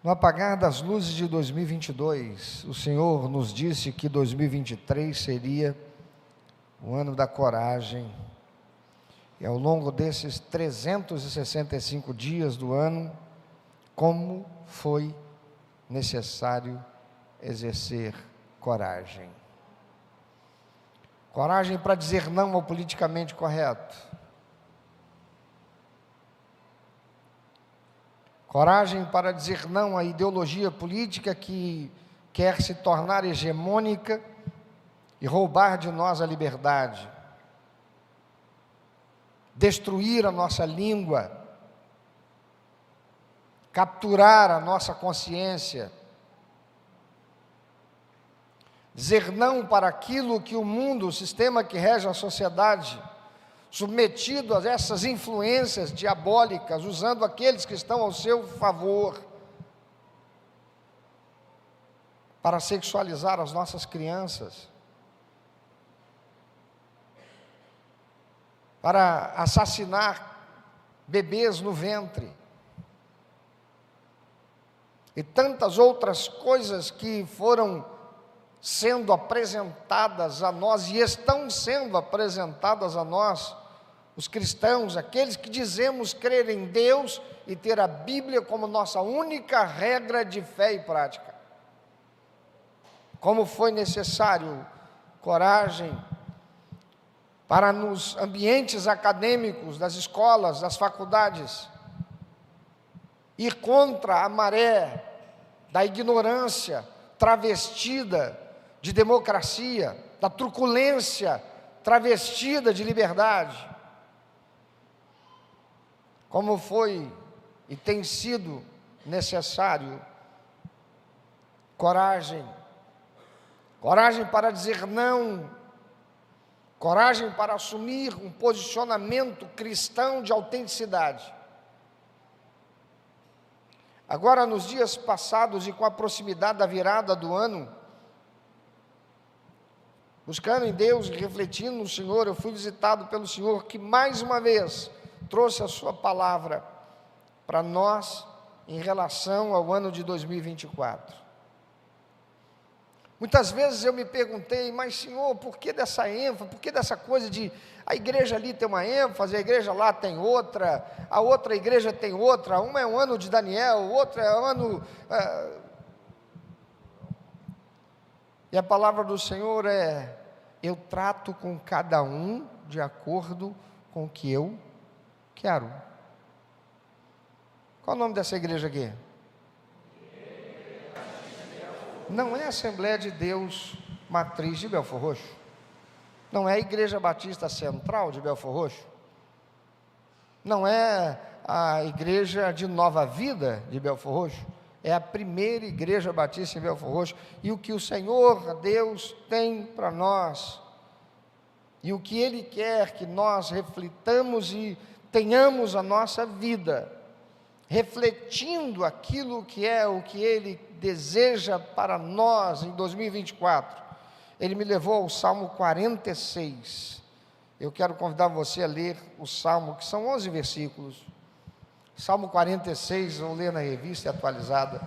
No apagar das luzes de 2022, o Senhor nos disse que 2023 seria o ano da coragem. E ao longo desses 365 dias do ano, como foi necessário exercer coragem. Coragem para dizer não ao politicamente correto. Coragem para dizer não à ideologia política que quer se tornar hegemônica e roubar de nós a liberdade. Destruir a nossa língua, capturar a nossa consciência, dizer não para aquilo que o mundo, o sistema que rege a sociedade, submetido a essas influências diabólicas, usando aqueles que estão ao seu favor, para sexualizar as nossas crianças, para assassinar bebês no ventre, e tantas outras coisas que foram sendo apresentadas a nós, e estão sendo apresentadas a nós, os cristãos, aqueles que dizemos crer em Deus e ter a Bíblia como nossa única regra de fé e prática. Como foi necessário coragem para nos ambientes acadêmicos, das escolas, das faculdades, ir contra a maré da ignorância travestida de democracia, da truculência travestida de liberdade. Como foi e tem sido necessário coragem. Coragem para dizer não, coragem para assumir um posicionamento cristão de autenticidade. Agora, nos dias passados e com a proximidade da virada do ano, buscando em Deus e refletindo no Senhor, eu fui visitado pelo Senhor, que mais uma vez trouxe a sua palavra para nós em relação ao ano de 2024. Muitas vezes eu me perguntei, mas Senhor, por que dessa ênfase, por que dessa coisa de a igreja ali tem uma ênfase, a igreja lá tem outra, a outra igreja tem outra, uma é o ano de Daniel, outra é o ano... E a palavra do Senhor é, eu trato com cada um de acordo com o que eu quero. Qual o nome dessa igreja aqui? Não é a Assembleia de Deus Matriz de Belfor Roxo, não é a Igreja Batista Central de Belfor Roxo, não é a Igreja de Nova Vida de Belfor Roxo, é a primeira Igreja Batista em Belfor Roxo. E o que o Senhor Deus tem para nós, e o que Ele quer que nós reflitamos e tenhamos a nossa vida, refletindo aquilo que é o que Ele deseja para nós em 2024. Ele me levou ao Salmo 46. Eu quero convidar você a ler o Salmo, que são 11 versículos. Salmo 46, vou ler na revista atualizada.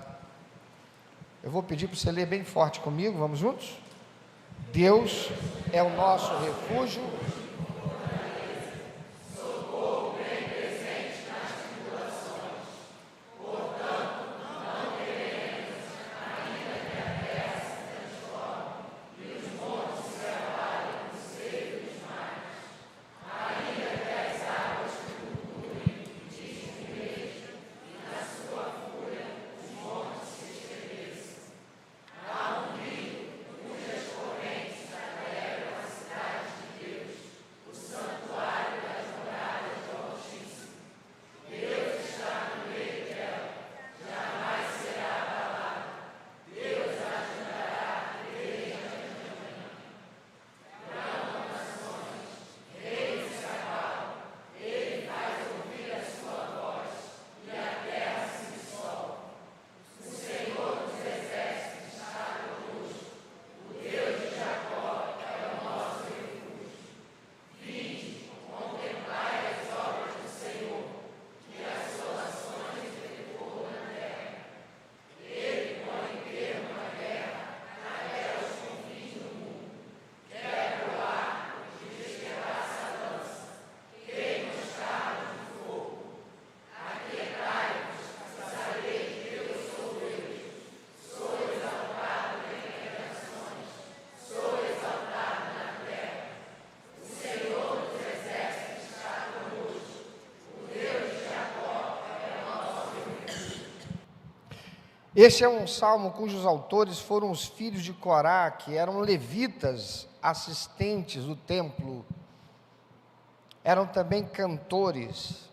Eu vou pedir para você ler bem forte comigo, vamos juntos? Deus é o nosso refúgio. Esse é um salmo cujos autores foram os filhos de Corá, que eram levitas, assistentes do templo, eram também cantores.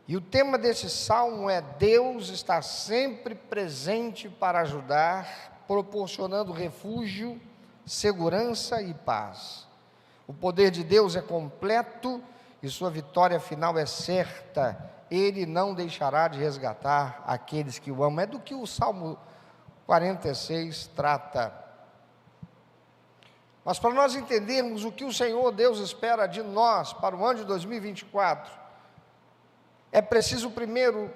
E o tema desse salmo é: Deus está sempre presente para ajudar, proporcionando refúgio, segurança e paz. O poder de Deus é completo e sua vitória final é certa. Ele não deixará de resgatar aqueles que o amam. É do que o Salmo 46 trata. Mas para nós entendermos o que o Senhor Deus espera de nós para o ano de 2024, é preciso primeiro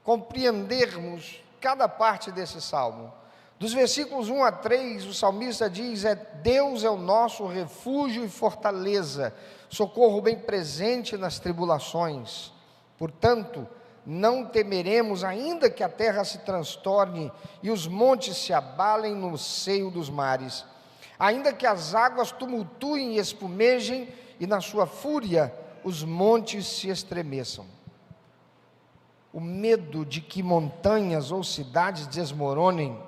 compreendermos cada parte desse salmo. Dos versículos 1 a 3, o salmista diz: Deus é o nosso refúgio e fortaleza, socorro bem presente nas tribulações. Portanto, não temeremos, ainda que a terra se transtorne e os montes se abalem no seio dos mares, ainda que as águas tumultuem e espumejem, e na sua fúria os montes se estremeçam. O medo de que montanhas ou cidades desmoronem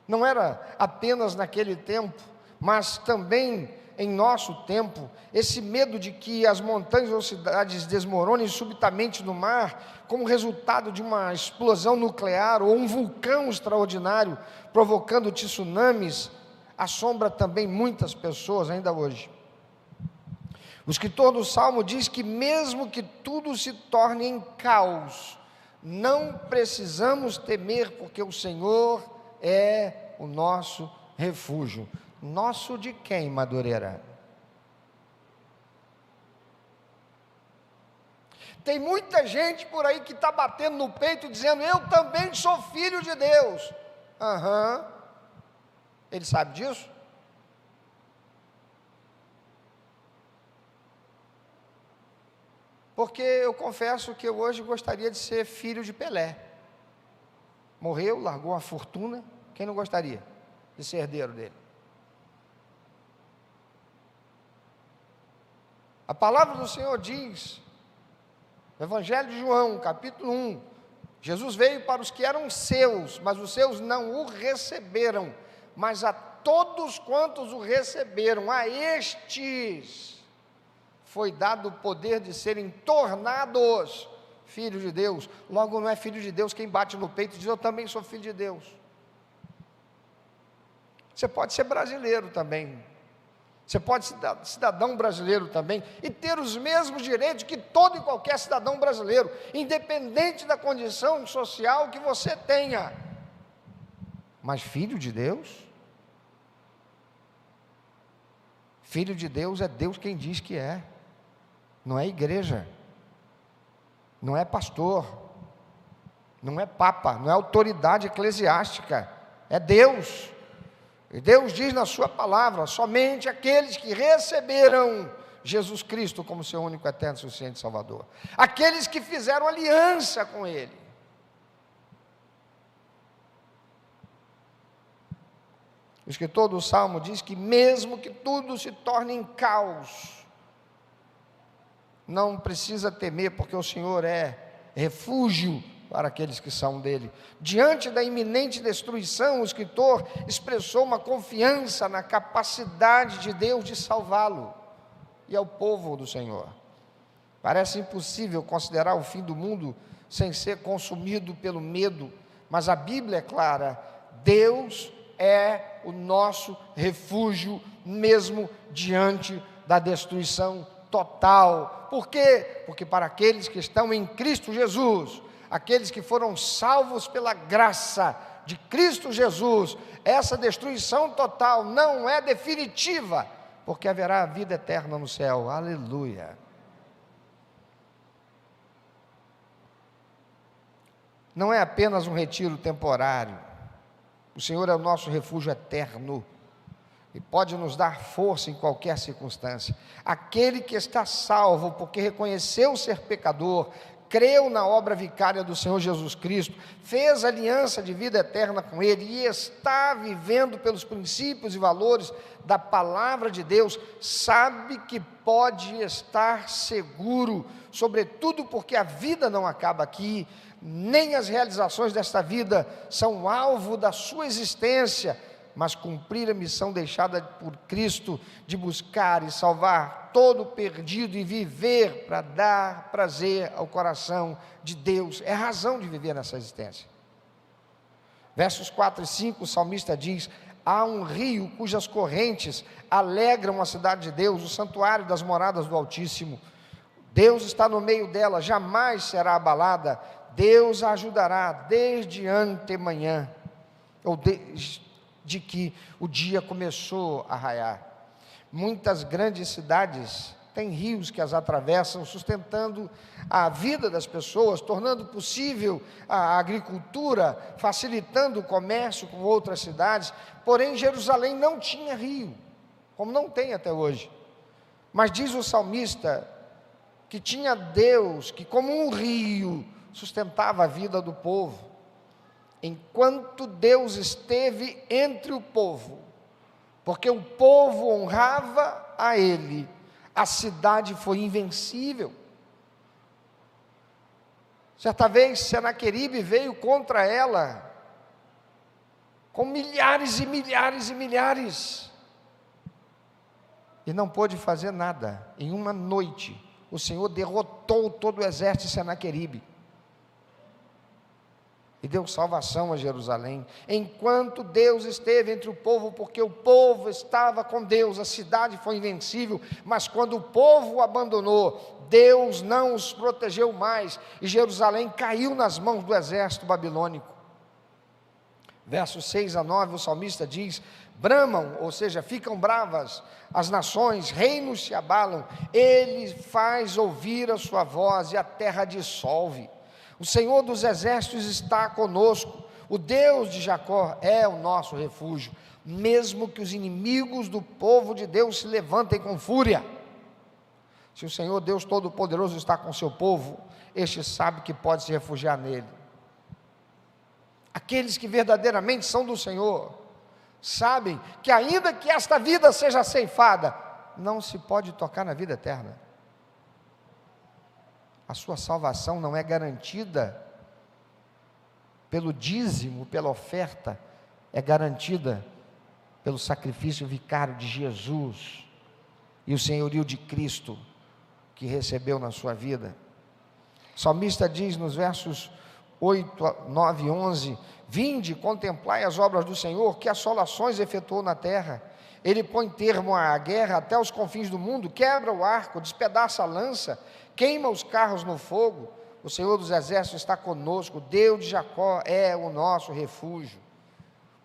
não era apenas naquele tempo, mas também em nosso tempo. Esse medo de que as montanhas ou cidades desmoronem subitamente no mar, como resultado de uma explosão nuclear ou um vulcão extraordinário, provocando tsunamis, assombra também muitas pessoas ainda hoje. O escritor do Salmo diz que mesmo que tudo se torne em caos, não precisamos temer, porque o Senhor é o nosso refúgio. Nosso de quem, Madureira? Tem muita gente por aí que está batendo no peito dizendo: eu também sou filho de Deus. Ele sabe disso? Porque eu confesso que eu hoje gostaria de ser filho de Pelé. Morreu, largou uma fortuna. Quem não gostaria de ser herdeiro dele? A palavra do Senhor diz, no Evangelho de João, capítulo 1, Jesus veio para os que eram seus, mas os seus não o receberam, mas a todos quantos o receberam, a estes foi dado o poder de serem tornados filhos de Deus. Logo, não é filho de Deus quem bate no peito e diz: eu também sou filho de Deus. Você pode ser brasileiro também, você pode ser cidadão brasileiro também, e ter os mesmos direitos que todo e qualquer cidadão brasileiro, independente da condição social que você tenha. Mas filho de Deus? Filho de Deus é Deus quem diz que é, não é igreja, não é pastor, não é papa, não é autoridade eclesiástica, é Deus. E Deus diz na sua palavra: somente aqueles que receberam Jesus Cristo como seu único, eterno, suficiente Salvador, aqueles que fizeram aliança com Ele. O escritor do Salmo diz que mesmo que tudo se torne em caos, não precisa temer, porque o Senhor é refúgio para aqueles que são dele. Diante da iminente destruição, o escritor expressou uma confiança na capacidade de Deus de salvá-lo e ao povo do Senhor. Parece impossível considerar o fim do mundo sem ser consumido pelo medo, mas a Bíblia é clara: Deus é o nosso refúgio, mesmo diante da destruição total. Por quê? Porque para aqueles que estão em Cristo Jesus, aqueles que foram salvos pela graça de Cristo Jesus, essa destruição total não é definitiva, porque haverá vida eterna no céu. Aleluia. Não é apenas um retiro temporário. O Senhor é o nosso refúgio eterno e pode nos dar força em qualquer circunstância. Aquele que está salvo porque reconheceu ser pecador, creu na obra vicária do Senhor Jesus Cristo, fez aliança de vida eterna com Ele e está vivendo pelos princípios e valores da palavra de Deus, sabe que pode estar seguro, sobretudo porque a vida não acaba aqui, nem as realizações desta vida são alvo da sua existência, mas cumprir a missão deixada por Cristo de buscar e salvar todo o perdido e viver para dar prazer ao coração de Deus, é a razão de viver nessa existência. Versos 4 e 5, o salmista diz: há um rio cujas correntes alegram a cidade de Deus, o santuário das moradas do Altíssimo. Deus está no meio dela, jamais será abalada. Deus a ajudará desde antemanhã, ou desde que o dia começou a raiar. Muitas grandes cidades têm rios que as atravessam, sustentando a vida das pessoas, tornando possível a agricultura, facilitando o comércio com outras cidades. Porém, Jerusalém não tinha rio, como não tem até hoje. Mas diz o salmista que tinha Deus, que como um rio sustentava a vida do povo. Enquanto Deus esteve entre o povo, porque o povo honrava a Ele, a cidade foi invencível. Certa vez Senaqueribe veio contra ela, com milhares e milhares e milhares, e não pôde fazer nada. Em uma noite, o Senhor derrotou todo o exército de Senaqueribe, e deu salvação a Jerusalém, enquanto Deus esteve entre o povo, porque o povo estava com Deus, a cidade foi invencível. Mas quando o povo o abandonou, Deus não os protegeu mais, e Jerusalém caiu nas mãos do exército babilônico. Versos 6 a 9, o salmista diz: bramam, ou seja, ficam bravas as nações, reinos se abalam, Ele faz ouvir a sua voz e a terra dissolve. O Senhor dos exércitos está conosco, o Deus de Jacó é o nosso refúgio, mesmo que os inimigos do povo de Deus se levantem com fúria. Se o Senhor Deus Todo-Poderoso está com o seu povo, este sabe que pode se refugiar nele. Aqueles que verdadeiramente são do Senhor, sabem que ainda que esta vida seja ceifada, não se pode tocar na vida eterna. A sua salvação não é garantida pelo dízimo, pela oferta, é garantida pelo sacrifício vicário de Jesus e o senhorio de Cristo que recebeu na sua vida. O salmista diz nos versos 8, 9 e 11: vinde, contemplai as obras do Senhor, que assolações efetuou na terra. Ele põe termo à guerra até os confins do mundo, quebra o arco, despedaça a lança, queima os carros no fogo. O Senhor dos exércitos está conosco, Deus de Jacó é o nosso refúgio.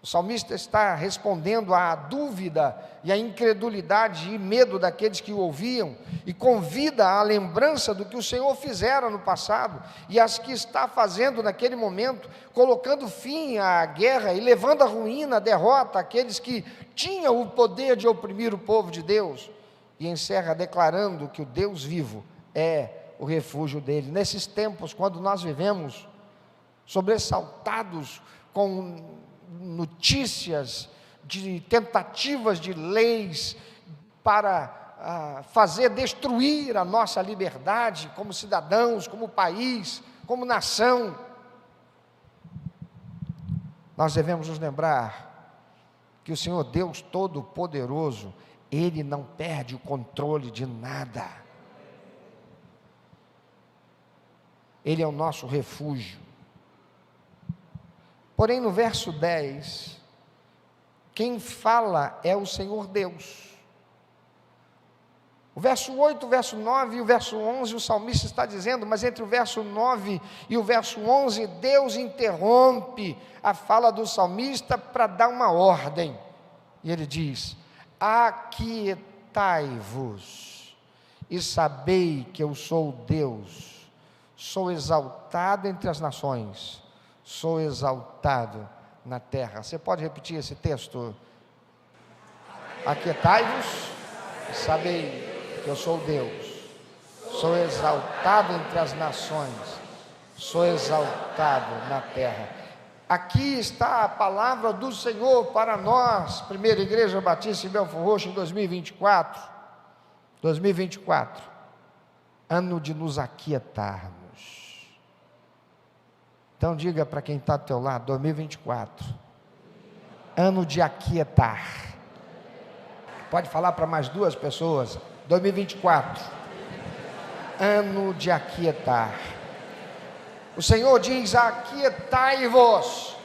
O salmista está respondendo à dúvida e à incredulidade e medo daqueles que o ouviam, e convida à lembrança do que o Senhor fizera no passado, e as que está fazendo naquele momento, colocando fim à guerra e levando à ruína, à derrota, aqueles que tinham o poder de oprimir o povo de Deus, e encerra declarando que o Deus vivo é o refúgio dele. Nesses tempos, quando nós vivemos sobressaltados com notícias de tentativas de leis para destruir a nossa liberdade como cidadãos, como país, como nação, nós devemos nos lembrar que o Senhor Deus Todo-Poderoso, Ele não perde o controle de nada. Ele é o nosso refúgio. Porém, no verso 10, quem fala é o Senhor Deus. O verso 8, o verso 9 e o verso 11, o salmista está dizendo, mas entre o verso 9 e o verso 11, Deus interrompe a fala do salmista para dar uma ordem. E ele diz: aquietai-vos e sabei que eu sou Deus, sou exaltado entre as nações, sou exaltado na terra. Você pode repetir esse texto? Aquietai-vos e sabei que eu sou Deus, sou exaltado entre as nações, sou exaltado na terra. Aqui está a palavra do Senhor para nós, Primeira Igreja Batista em Belfor Roxo, em 2024. 2024, ano de nos aquietarmos. Então diga para quem está do teu lado, 2024, ano de aquietar. Pode falar para mais duas pessoas, 2024, ano de aquietar. O Senhor diz: aquietai-vos.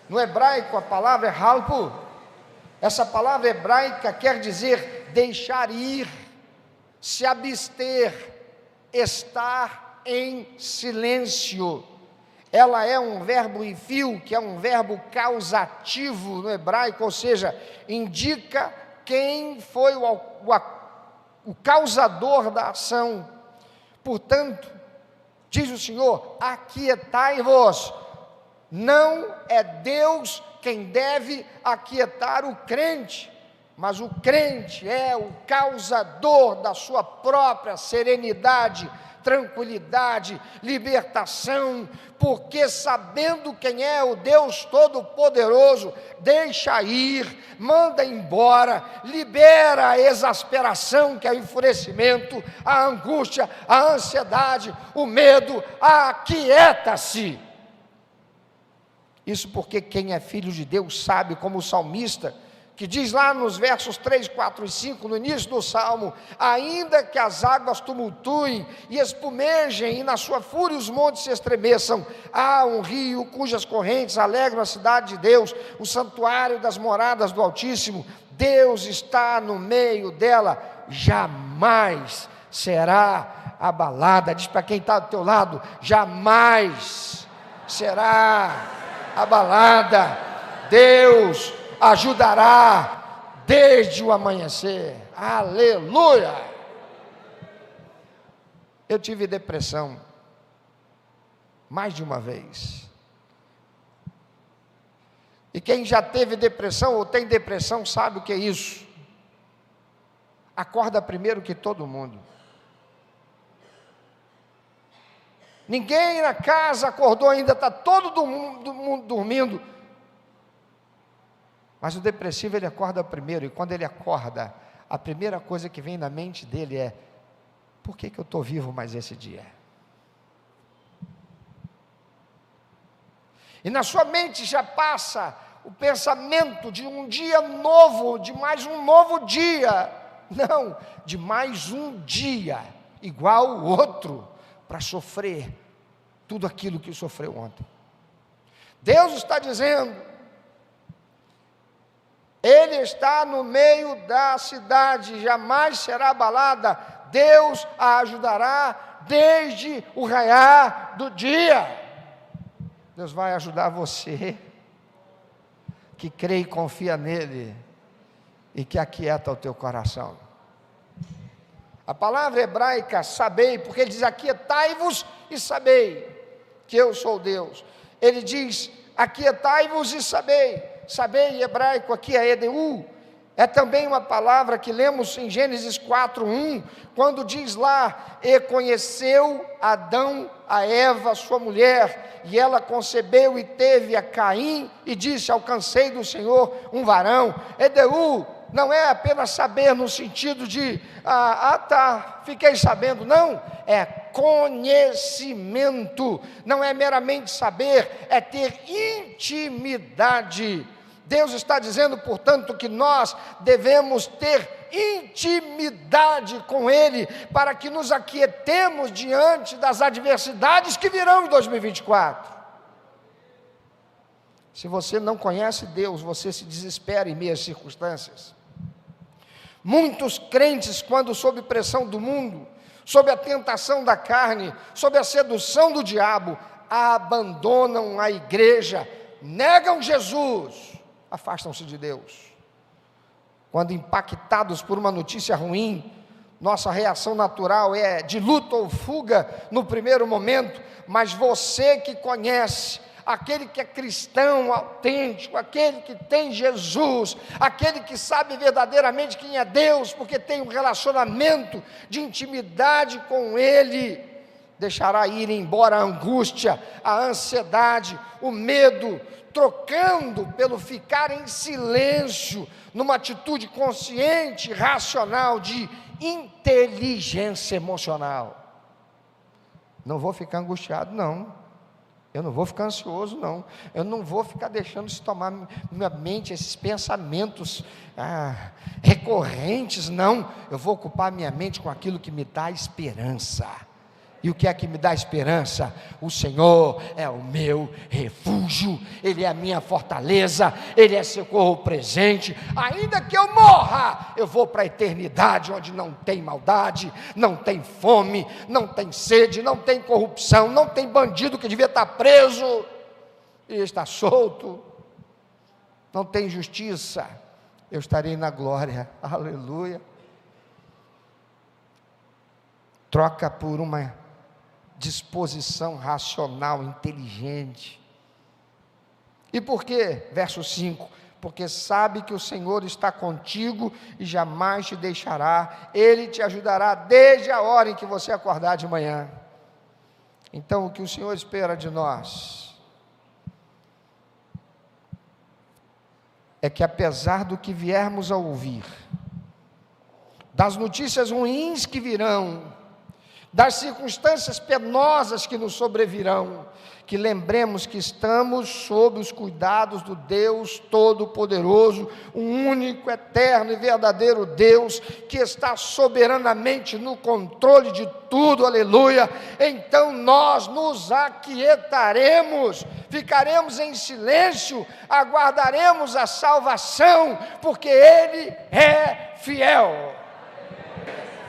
No hebraico a palavra é halpu. Essa palavra hebraica quer dizer deixar ir, se abster, estar em silêncio. Ela é um verbo infio, que é um verbo causativo no hebraico, ou seja, indica quem foi o causador da ação. Portanto, diz o Senhor: aquietai-vos. Não é Deus quem deve aquietar o crente, mas o crente é o causador da sua própria serenidade, tranquilidade, libertação, porque sabendo quem é o Deus Todo-Poderoso, deixa ir, manda embora, libera a exasperação, que é o enfurecimento, a angústia, a ansiedade, o medo, aquieta-se. Isso porque quem é filho de Deus sabe, como o salmista, que diz lá nos versos 3, 4 e 5, no início do Salmo: ainda que as águas tumultuem e espumejem, e na sua fúria os montes se estremeçam, há um rio cujas correntes alegram a cidade de Deus, o santuário das moradas do Altíssimo. Deus está no meio dela, jamais será abalada. Diz para quem está do teu lado: jamais será abalada. Deus ajudará desde o amanhecer. Aleluia! Eu tive depressão mais de uma vez. E quem já teve depressão ou tem depressão sabe o que é isso. Acorda primeiro que todo mundo. Ninguém na casa acordou ainda, está todo mundo dormindo. Mas o depressivo, ele acorda primeiro, e quando ele acorda, a primeira coisa que vem na mente dele é: por que eu estou vivo mais esse dia? E na sua mente já passa o pensamento de um dia novo, de mais um novo dia. Não, de mais um dia, igual o outro, para sofrer tudo aquilo que sofreu ontem. Deus está dizendo: Ele está no meio da cidade, jamais será abalada. Deus a ajudará desde o raiar do dia. Deus vai ajudar você, que crê e confia nele, e que aquieta o teu coração. A palavra hebraica sabei, porque ele diz: aquietai-vos e sabei que eu sou Deus. Ele diz: aquietai-vos e sabei. Sabei em hebraico aqui é edeu. É também uma palavra que lemos em Gênesis 4:1, quando diz lá: e conheceu Adão a Eva, sua mulher, e ela concebeu e teve a Caim, e disse: alcancei do Senhor um varão. Edeu não é apenas saber no sentido de, fiquei sabendo. Não, é conhecimento, não é meramente saber, é ter intimidade. Deus está dizendo, portanto, que nós devemos ter intimidade com Ele, para que nos aquietemos diante das adversidades que virão em 2024. Se você não conhece Deus, você se desespera em meias circunstâncias. Muitos crentes, quando sob pressão do mundo, sob a tentação da carne, sob a sedução do diabo, abandonam a igreja, negam Jesus, afastam-se de Deus. Quando impactados por uma notícia ruim, nossa reação natural é de luta ou fuga no primeiro momento, mas você que conhece aquele que é cristão autêntico, aquele que tem Jesus, aquele que sabe verdadeiramente quem é Deus, porque tem um relacionamento de intimidade com Ele, deixará ir embora a angústia, a ansiedade, o medo, trocando pelo ficar em silêncio, numa atitude consciente, racional, de inteligência emocional. Não vou ficar angustiado, não. Eu não vou ficar ansioso, não. Eu não vou ficar deixando isso tomar minha mente, esses pensamentos recorrentes, não. Eu vou ocupar minha mente com aquilo que me dá esperança. E o que é que me dá esperança? O Senhor é o meu refúgio, Ele é a minha fortaleza, Ele é socorro presente. Ainda que eu morra, eu vou para a eternidade, onde não tem maldade, não tem fome, não tem sede, não tem corrupção, não tem bandido que devia estar preso e está solto, não tem justiça. Eu estarei na glória, aleluia. Troca por uma disposição racional, inteligente. E por quê? Verso 5: porque sabe que o Senhor está contigo e jamais te deixará, Ele te ajudará desde a hora em que você acordar de manhã. Então, o que o Senhor espera de nós é que, apesar do que viermos a ouvir, das notícias ruins que virão, das circunstâncias penosas que nos sobrevirão, que lembremos que estamos sob os cuidados do Deus Todo-Poderoso, o único, eterno e verdadeiro Deus, que está soberanamente no controle de tudo, aleluia. Então nós nos aquietaremos, ficaremos em silêncio, aguardaremos a salvação, porque Ele é fiel.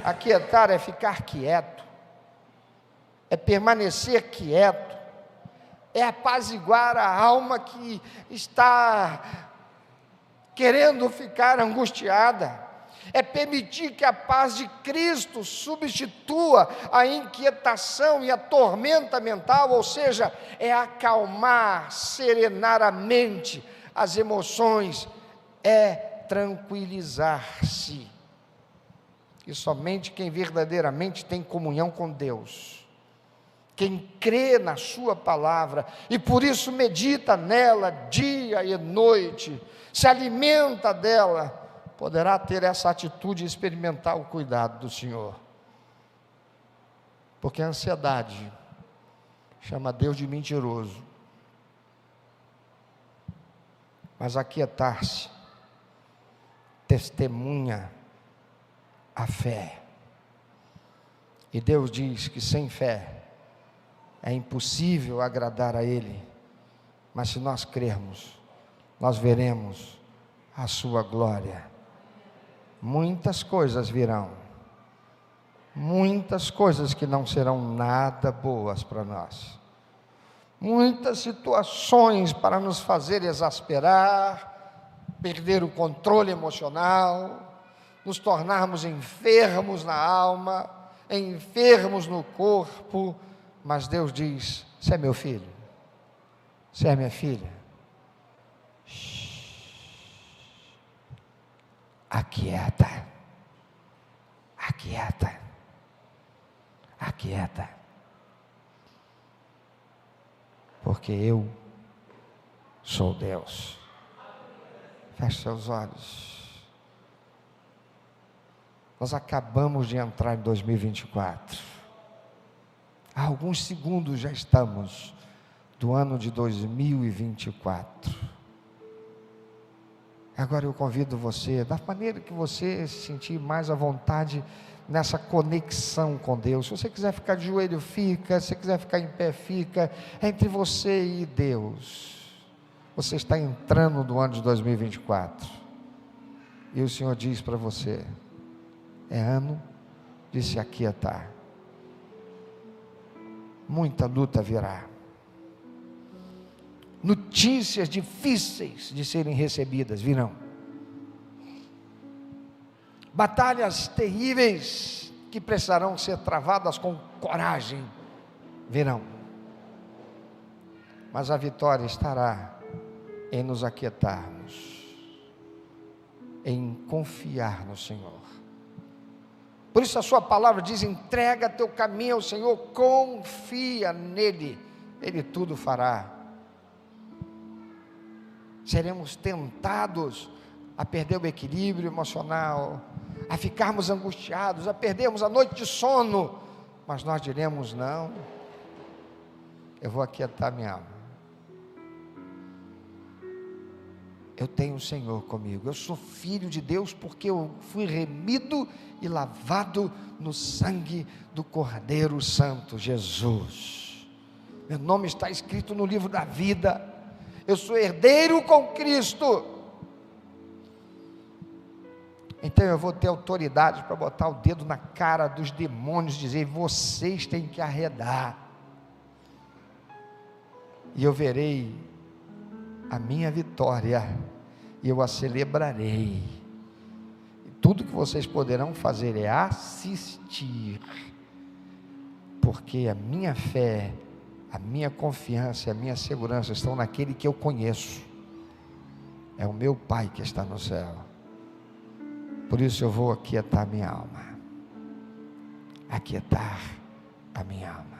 Aquietar é ficar quieto, é permanecer quieto, é apaziguar a alma que está querendo ficar angustiada, é permitir que a paz de Cristo substitua a inquietação e a tormenta mental, ou seja, é acalmar, serenar a mente, as emoções, é tranquilizar-se. E somente quem verdadeiramente tem comunhão com Deus, quem crê na sua palavra, e por isso medita nela dia e noite, se alimenta dela, poderá ter essa atitude e experimentar o cuidado do Senhor. Porque a ansiedade chama Deus de mentiroso, mas aquietar-se testemunha a fé. E Deus diz que sem fé é impossível agradar a Ele, mas se nós crermos, nós veremos a sua glória. Muitas coisas virão, muitas coisas que não serão nada boas para nós, muitas situações para nos fazer exasperar, perder o controle emocional, nos tornarmos enfermos na alma, enfermos no corpo. Mas Deus diz: você é meu filho, você é minha filha, aquieta, aquieta, aquieta, porque eu sou Deus. Feche seus olhos. Nós acabamos de entrar em 2024. Há alguns segundos já estamos do ano de 2024. Agora eu convido você, da maneira que você se sentir mais à vontade nessa conexão com Deus. Se você quiser ficar de joelho, fica. Se você quiser ficar em pé, fica. É entre você e Deus. Você está entrando no ano de 2024. E o Senhor diz para você: é ano de se aquietar. Muita luta virá, notícias difíceis de serem recebidas virão, batalhas terríveis que precisarão ser travadas com coragem virão. mas a vitória estará em nos aquietarmos, em confiar no Senhor. Por isso a sua palavra diz: entrega teu caminho ao Senhor, confia nele, ele tudo fará. Seremos tentados a perder o equilíbrio emocional, a ficarmos angustiados, a perdermos a noite de sono, mas nós diremos: não, eu vou aquietar minha alma. Eu tenho o Senhor comigo, eu sou filho de Deus porque eu fui remido e lavado no sangue do Cordeiro Santo Jesus. Meu nome está escrito no livro da vida, eu sou herdeiro com Cristo. Então eu vou ter autoridade para botar o dedo na cara dos demônios e dizer: vocês têm que arredar. E eu verei a minha vitória, e eu a celebrarei. E tudo que vocês poderão fazer é assistir, porque a minha fé, a minha confiança e a minha segurança estão naquele que eu conheço, é o meu Pai que está no céu. Por isso eu vou aquietar minha alma, aquietar a minha alma.